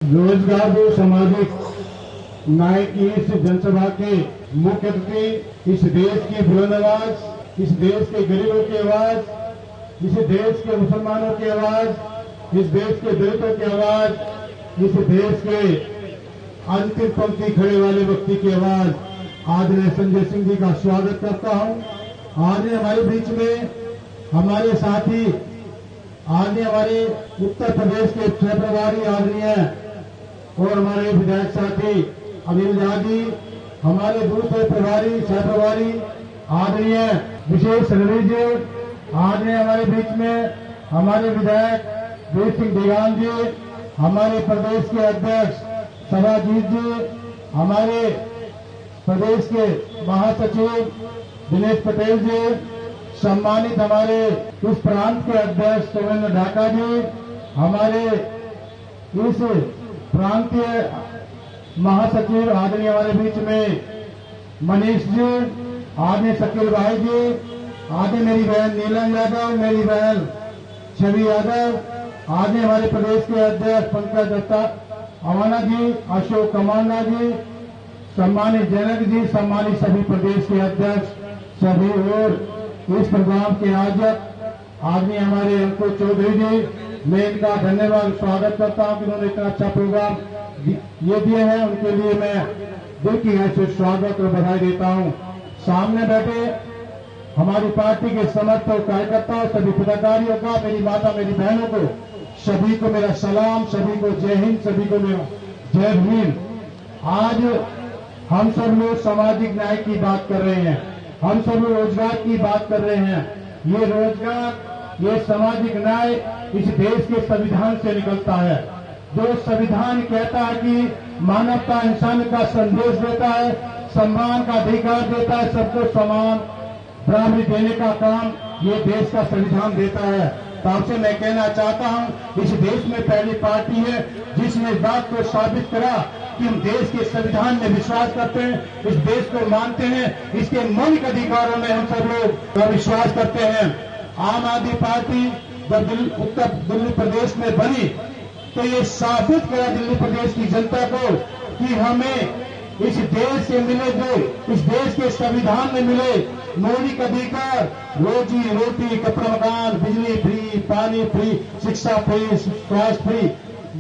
रोजगार जो सामाजिक न्याय की इस जनसभा के मुख्य अतिथि, इस देश की बुलंद आवाज, इस देश के गरीबों की आवाज, इस देश के मुसलमानों की आवाज, इस देश के दलितों की आवाज, इस देश के अंतिम पंक्ति खड़े वाले व्यक्ति की आवाज आदरणीय संजय सिंह जी का स्वागत करता हूं। आज हमारे बीच में हमारे साथी आदरणीय हमारे उत्तर प्रदेश के सह प्रभारी आदरणीय और हमारे विधायक साथी अनिल झा जी, हमारे दूसरे प्रभारी सह प्रभारी आदरणीय विशेष रवि जी, आदरणीय हमारे बीच में हमारे विधायक वीर सिंह देगान जी, हमारे प्रदेश के अध्यक्ष सभाजीत जी, हमारे प्रदेश के महासचिव दिनेश पटेल जी, सम्मानित हमारे इस प्रांत के अध्यक्ष सुरेंद्र ढाका जी, हमारे इस प्रांतीय महासचिव आदरणीय हमारे बीच में मनीष जी, आदरणीय शकील भाई जी, आदरणीय मेरी बहन नीलम यादव, मेरी बहन छवि यादव, आदरणीय हमारे प्रदेश के अध्यक्ष पंकज दत्ता अवाना जी, अशोक कमांडा जी, सम्मानित जनक जी, सम्मानित सभी प्रदेश के अध्यक्ष सभी और इस प्रोग्राम के आयोजक आदरणीय हमारे अंकुर चौधरी जी, मैं इनका धन्यवाद स्वागत करता हूं कि उन्होंने इतना अच्छा प्रोग्राम ये दिए हैं। उनके लिए मैं दिल की गहराई से स्वागत और बधाई देता हूं। सामने बैठे हमारी पार्टी के समर्थक कार्यकर्ताओं, सभी पदाधिकारियों का, मेरी माता मेरी बहनों को, सभी को मेरा सलाम, सभी को जय हिंद, सभी को मेरा जय भीम। आज हम सब लोग सामाजिक न्याय की बात कर रहे हैं, हम सब लोग रोजगार की बात कर रहे हैं। ये रोजगार, ये सामाजिक न्याय इस देश के संविधान से निकलता है। जो संविधान कहता है कि मानवता इंसान का संदेश देता है, सम्मान का अधिकार देता है, सबको समान बराबरी देने का काम ये देश का संविधान देता है। तो आपसे मैं कहना चाहता हूं, इस देश में पहली पार्टी है जिसने इस बात को साबित करा कि हम देश के संविधान में विश्वास करते हैं, इस देश को मानते हैं, इसके मौलिक अधिकारों में हम सब लोग विश्वास करते हैं। आम आदमी पार्टी जब उत्तर दिल्ली प्रदेश में बनी तो ये साबित करा दिल्ली प्रदेश की जनता को कि हमें इस देश से मिले, जो इस देश के संविधान में मिले मौलिक अधिकार, रोजी रोटी, कपड़ा मकान, बिजली फ्री, पानी फ्री, शिक्षा फ्री, स्वास्थ्य फ्री,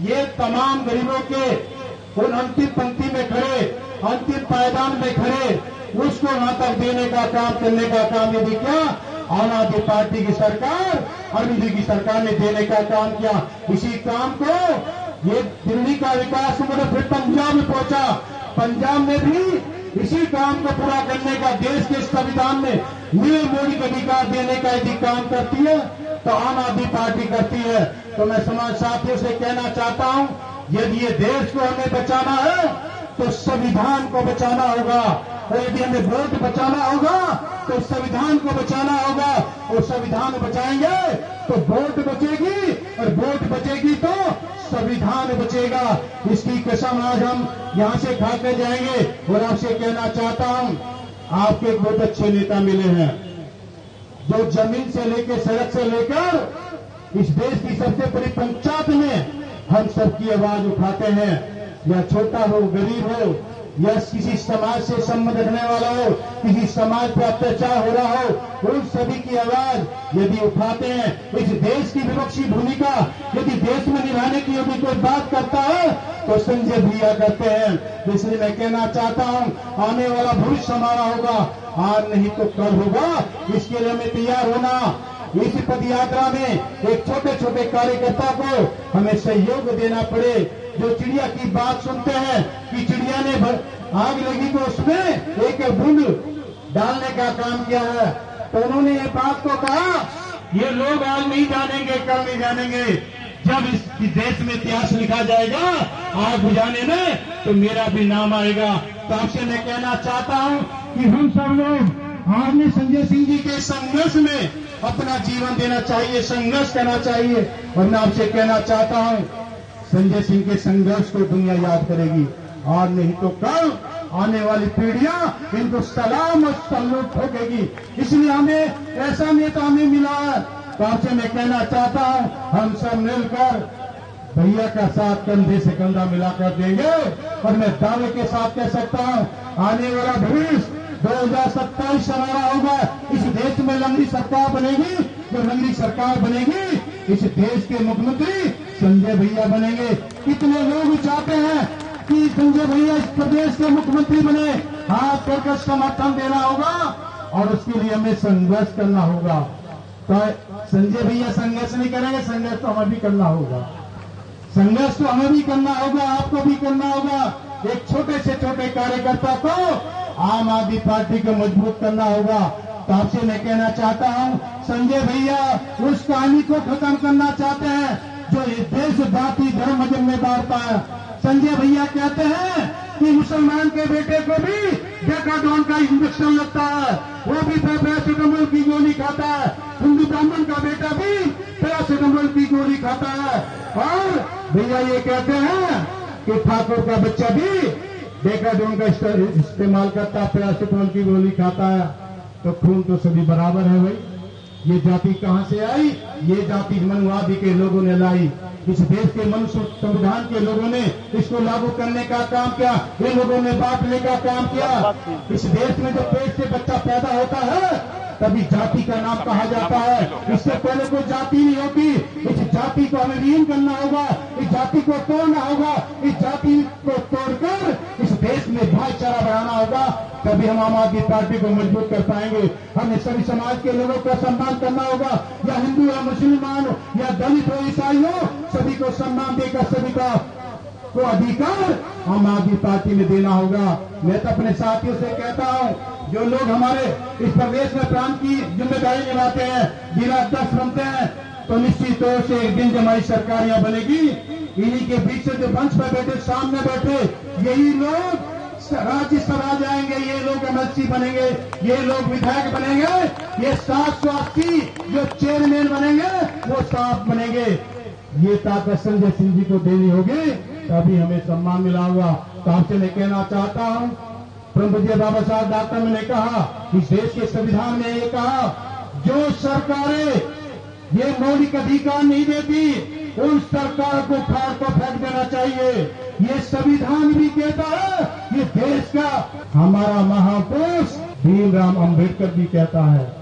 ये तमाम गरीबों के उन अंतिम पंक्ति में खड़े, अंतिम पायदान में खड़े, उसको वहां तक देने का काम, करने का काम यदि क्या आम आदमी पार्टी की सरकार, अरविंद जी की सरकार ने देने का काम किया। इसी काम को ये दिल्ली का विकास मतलब फिर पंजाब में पहुंचा, पंजाब में भी इसी काम को पूरा करने का, देश के संविधान में मिले मौलिक अधिकार देने का यदि काम करती है तो आम आदमी पार्टी करती है। तो मैं समाज साथियों से कहना चाहता हूं, यदि ये देश को हमें बचाना है तो संविधान को बचाना होगा, और यदि हमें वोट बचाना होगा तो संविधान को बचाना होगा, और संविधान बचाएंगे तो वोट बचेगी, और वोट बचेगी तो संविधान बचेगा। इसकी कसम आज हम यहां से खाकर जाएंगे। और आपसे कहना चाहता हूं, आपके एक बहुत अच्छे नेता मिले हैं जो जमीन से लेकर, सड़क से लेकर इस देश की सबसे बड़ी पंचायत में हम सबकी आवाज उठाते हैं। या छोटा हो, गरीब हो, या किसी समाज से संबंध रखने वाला हो, किसी समाज पर अत्याचार हो रहा हो, उन सभी की आवाज यदि उठाते हैं, इस देश की विपक्षी भूमिका यदि देश में निभाने की यदि कोई बात करता है तो संजय भैया करते हैं। इसलिए मैं कहना चाहता हूं, आने वाला भविष्य हमारा होगा, आज नहीं तो कल होगा। इसके लिए हमें तैयार होना। इस पद यात्रा में एक छोटे छोटे कार्यकर्ता को हमें सहयोग देना पड़े, जो चिड़िया की बात सुनते हैं कि चिड़िया ने आग लगी तो उसमें एक बूंद डालने का काम किया है, तो उन्होंने ये बात को कहा, ये लोग आज नहीं जानेंगे, कल नहीं जानेंगे, जब इस देश में इतिहास लिखा जाएगा आग बुझाने में तो मेरा भी नाम आएगा। तो आपसे मैं कहना चाहता हूं कि हम सब लोग आदरणीय संजय सिंह जी के संघर्ष में अपना जीवन देना चाहिए, संघर्ष करना चाहिए। और मैं आपसे कहना चाहता हूं, संजय सिंह के संघर्ष को दुनिया याद करेगी, और नहीं तो कल आने वाली पीढ़ियां इनको सलाम और सल्यूट ठोकेगी। इसलिए हमें ऐसा नेता हमें मिला है। तो आपसे मैं कहना चाहता हूं, हम सब मिलकर भैया का साथ कंधे से कंधा मिलाकर देंगे। और मैं दावे के साथ कह सकता हूं, आने वाला भविष्य 2027 हमारा होगा। इस देश में लंगड़ी सरकार बनेगी। जो लंगड़ी सरकार बनेगी, इस देश के मुख्यमंत्री संजय भैया बनेंगे। कितने लोग चाहते हैं कि संजय भैया इस प्रदेश के मुख्यमंत्री बने? हाथ करके समर्थन देना होगा और उसके लिए हमें संघर्ष करना होगा। तो संजय भैया संघर्ष नहीं करेंगे, संघर्ष तो हमें भी करना होगा। संघर्ष तो हमें भी करना होगा, आपको भी करना होगा। एक छोटे से छोटे कार्यकर्ता को आम आदमी पार्टी को मजबूत करना होगा। तो आपसे मैं कहना चाहता हूं, संजय भैया उस कहानी को खत्म करना चाहते हैं जो इस देश जाति धर्म मजहब में बांटता है। संजय भैया कहते हैं कि मुसलमान के बेटे को भी डेकाडोन का इंजेक्शन लगता है, वो भी पैरासिटामोल की गोली खाता है। हिंदू ब्राह्मण का बेटा भी पैरासिटामोल की गोली खाता है। और भैया ये कहते हैं कि ठाकुर का बच्चा भी डेकाडोन का इस्तेमाल करता है, पैरासिटामोल की गोली खाता है। तो खून तो सभी बराबर है भाई। ये जाति कहां से आई? ये जाति मनुवादी के लोगों ने लाई। इस देश के मनुष्य संविधान के लोगों ने इसको लागू करने का काम किया। ये लोगों ने बांटने का काम किया। इस देश में जब पेट से बच्चा पैदा होता है तभी जाति का नाम कहा जाता है। इससे पहले कोई जाति नहीं होती। इस जाति को हमें विलीन करना होगा, इस जाति को तोड़ना होगा। इस जाति को तोड़कर इस देश में भाईचारा बढ़ाना होगा, तभी हम आम आदमी पार्टी को मजबूत कर पाएंगे। हमें सभी समाज के लोगों का सम्मान करना होगा, या हिंदू या मुसलमान हो या दलित हो ईसाई हो, सभी को सम्मान देकर सभी का को अधिकार आम आदमी पार्टी में देना होगा। मैं तो अपने साथियों से कहता हूं, जो लोग हमारे इस प्रदेश में प्रांत की जिम्मेदारी निभाते हैं, दिन रात दस बनते हैं, तो निश्चित तौर से एक दिन जब हमारी सरकार यहाँ बनेगी, इन्हीं के बीच से जो मंच पर बैठे सामने बैठे यही लोग राज्यसभा जाएंगे, ये लोग एमएलसी बनेंगे, ये लोग विधायक बनेंगे, ये 780 जो चेयरमैन बनेंगे वो साफ बनेंगे। ये ताकत संजय सिंह जी को देनी होगी, तभी हमें सम्मान मिला होगा। तो आपसे मैं कहना चाहता हूं, पूज्य बाबा साहब डॉक्टर ने कहा, इस देश के संविधान में ये कहा, जो सरकारें ये मौलिक अधिकार नहीं देती उन सरकार को फाड़ को फेंक देना चाहिए। ये संविधान भी कहता है, ये देश का हमारा महापुरुष भीमराव अंबेडकर भी कहता है।